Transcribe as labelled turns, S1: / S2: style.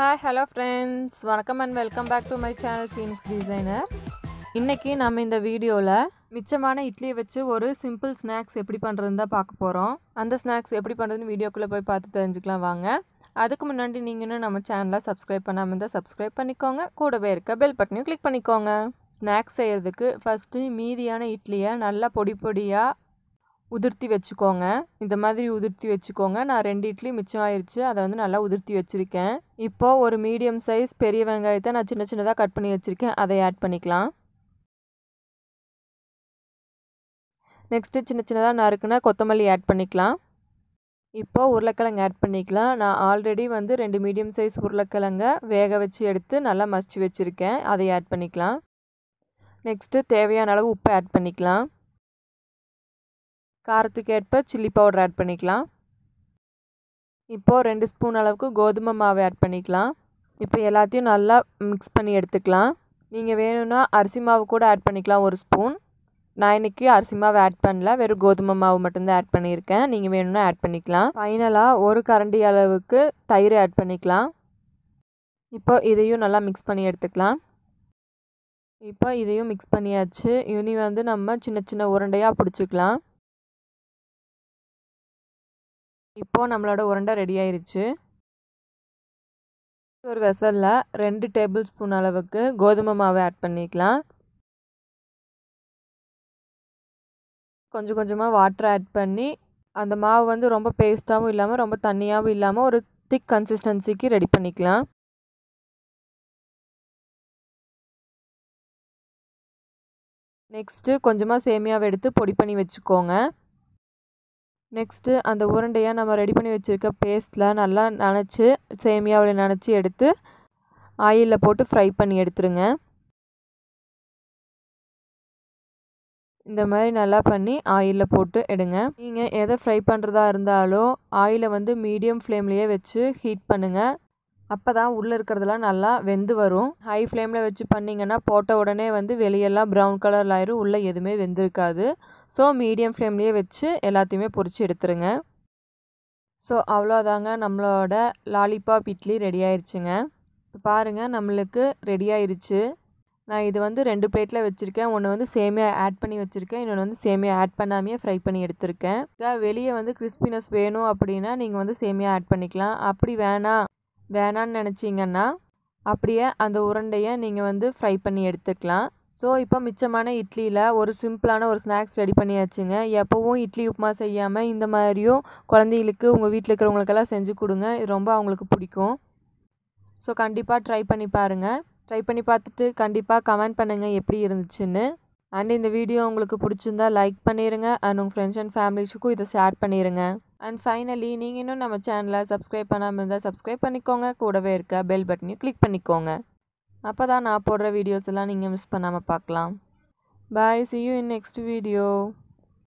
S1: Hi, hello friends. வணக்கம் and welcome back to my channel Phoenix Designer. இன்னைக்கு நாம இந்த வீடியோல மிச்சமான இட்லியை வச்சு ஒரு சிம்பிள் ஸ்நாக்ஸ் எப்படி பண்றதுன்னு தான் பார்க்க போறோம். அந்த ஸ்நாக்ஸ் எப்படி பண்றதுன்னு வீடியோக்குள்ள போய் பார்த்து தெரிஞ்சுக்கலாம் வாங்க. அதுக்கு முன்னாடி நீங்க இன்னும் நம்ம சேனலை சப்ஸ்கிரைப் பண்ணாம இருந்தா சப்ஸ்கிரைப் பண்ணிக்கோங்க. கூடவே இருக்க பெல் பட்டனையும் கிளிக் பண்ணிக்கோங்க. ஸ்நாக்ஸ் செய்யறதுக்கு ஃபர்ஸ்ட் மீதியான இட்லியை நல்லா பொடி பொடியா உதிர்த்தி வச்சுக்கோங்க. இந்த மாதிரி உதிர்த்தி வச்சுக்கோங்க. நான் 2 இட்லி மிச்சம் ஆயிருச்சு. அதை வந்து நல்லா உதிர்த்தி வச்சிருக்கேன். இப்போ ஒரு மீடியம் சைஸ் பெரிய வெங்காயத்தை நான் சின்ன சின்னதாக கட் பண்ணி வச்சிருக்கேன். அதை ஆட் பண்ணிக்கலாம். நெக்ஸ்ட்டு சின்ன சின்னதாக நறுக்குனா கொத்தமல்லி ஆட் பண்ணிக்கலாம். இப்போ உருளைக்கிழங்கு ஆட் பண்ணிக்கலாம். நான் ஆல்ரெடி வந்து 2 மீடியம் சைஸ் உருளைக்கிழங்க வேக வச்சு எடுத்து நல்லா மசிச்சு வச்சுருக்கேன். அதை ஆட் பண்ணிக்கலாம். நெக்ஸ்ட்டு தேவையான அளவு உப்பு ஆட் பண்ணிக்கலாம். காரத்துக்கு ஏற்ப சில்லி பவுடர் ஆட் பண்ணிக்கலாம். இப்போது 2 ஸ்பூன் அளவுக்கு கோதுமை மாவு ஆட் பண்ணிக்கலாம். இப்போ எல்லாத்தையும் நல்லா மிக்ஸ் பண்ணி எடுத்துக்கலாம். நீங்கள் வேணும்னா அரிசி மாவு கூட ஆட் பண்ணிக்கலாம் 1 ஸ்பூன். நான் இன்றைக்கி அரிசி மாவு ஆட் பண்ணல, வெறும் கோதுமை மாவு மட்டும்தான் ஆட் பண்ணியிருக்கேன். நீங்கள் வேணும்னா ஆட் பண்ணிக்கலாம். ஃபைனலாக 1 கரண்டி அளவுக்கு தயிர் ஆட் பண்ணிக்கலாம். இப்போ இதையும் நல்லா மிக்ஸ் பண்ணி எடுத்துக்கலாம். இப்போ இதையும் மிக்ஸ் பண்ணியாச்சு. இனி வந்து நம்ம சின்ன சின்ன உருண்டையாக பிடிச்சிக்கலாம். இப்போ நம்மளோட உருண்டை ரெடி ஆயிருச்சு. ஒரு வெசலில் 2 டேபிள் ஸ்பூன் அளவுக்கு கோதுமை மாவு ஆட் பண்ணிக்கலாம். கொஞ்சம் கொஞ்சமாக வாட்டர் ஆட் பண்ணி அந்த மாவு வந்து ரொம்ப பேஸ்ட்டாகவும் இல்லாமல் ரொம்ப தண்ணியாகவும் இல்லாமல் ஒரு திக் கன்சிஸ்டன்சிக்கு ரெடி பண்ணிக்கலாம். நெக்ஸ்ட்டு கொஞ்சமாக சேமியாவை எடுத்து பொடி பண்ணி வச்சுக்கோங்க. நெக்ஸ்ட்டு அந்த உருண்டையை நம்ம ரெடி பண்ணி வச்சுருக்க பேஸ்ட்டில் நல்லா நனைச்சி சேமியாவில் நனைச்சி எடுத்து ஆயிலில் போட்டு ஃப்ரை பண்ணி எடுத்துருங்க. இந்த மாதிரி நல்லா பண்ணி ஆயிலில் போட்டு எடுங்க. நீங்கள் எதை ஃப்ரை பண்ணுறதா இருந்தாலும் ஆயிலை வந்து மீடியம் ஃப்ளேம்லேயே வச்சு ஹீட் பண்ணுங்கள். அப்போ தான் உள்ளே இருக்கிறதெல்லாம் நல்லா வெந்து வரும். ஹை ஃப்ளேமில் வச்சு பண்ணிங்கன்னா போட்ட உடனே வந்து வெளியெல்லாம் ப்ரௌன் கலரில் ஆயிரும், உள்ளே எதுவுமே வெந்திருக்காது. ஸோ மீடியம் ஃப்ளேம்லேயே வச்சு எல்லாத்தையுமே பொரித்து எடுத்துருங்க. ஸோ அவ்வளோதாங்க, நம்மளோட லாலிபாப் இட்லி ரெடி ஆயிடுச்சுங்க. இப்போ பாருங்கள், நம்மளுக்கு ரெடி ஆயிடுச்சு. நான் இது வந்து 2 பிளேட்டில் வச்சுருக்கேன். ஒன்று வந்து சேமியா ஆட் பண்ணி வச்சுருக்கேன், இன்னொன்று வந்து சேமியா ஆட் பண்ணாமையே ஃப்ரை பண்ணி எடுத்திருக்கேன். வெளியே வந்து கிறிஸ்பினஸ் வேணும் அப்படின்னா நீங்கள் வந்து சேமியா ஆட் பண்ணிக்கலாம். அப்படி வேணான்னு நினச்சிங்கன்னா அப்படியே அந்த உருண்டையை நீங்கள் வந்து ஃப்ரை பண்ணி எடுத்துக்கலாம். ஸோ இப்போ மிச்சமான இட்லியில் ஒரு சிம்பிளான ஒரு ஸ்நாக்ஸ் ரெடி பண்ணியாச்சுங்க. எப்போவும் இட்லி உப்புமா செய்யாமல் இந்த மாதிரியும் குழந்தைகளுக்கு உங்கள் வீட்டில் இருக்கிறவங்களுக்கெல்லாம் செஞ்சு கொடுங்க. இது ரொம்ப அவங்களுக்கு பிடிக்கும். ஸோ கண்டிப்பாக ட்ரை பண்ணி பாருங்கள். ட்ரை பண்ணி பார்த்துட்டு கண்டிப்பாக கமெண்ட் பண்ணுங்கள் எப்படி இருந்துச்சுன்னு. அண்ட் இந்த வீடியோ உங்களுக்கு பிடிச்சிருந்தா லைக் பண்ணிடுங்க. அண்ட் உங்கள் ஃப்ரெண்ட்ஸ் அண்ட் ஃபேமிலிஸுக்கும் இதை ஷேர் பண்ணிடுங்க. அண்ட் ஃபைனலி நீங்கள் இன்னும் நம்ம சேனலை சப்ஸ்கிரைப் பண்ணாமல் இருந்தால் சப்ஸ்கிரைப் பண்ணிக்கோங்க. கூடவே இருக்க பெல் பட்டனையும் கிளிக் பண்ணிக்கோங்க. அப்போ தான் நான் போடுற வீடியோஸ் எல்லாம் நீங்கள் மிஸ் பண்ணாமல் பார்க்கலாம். Bye, see you in next video.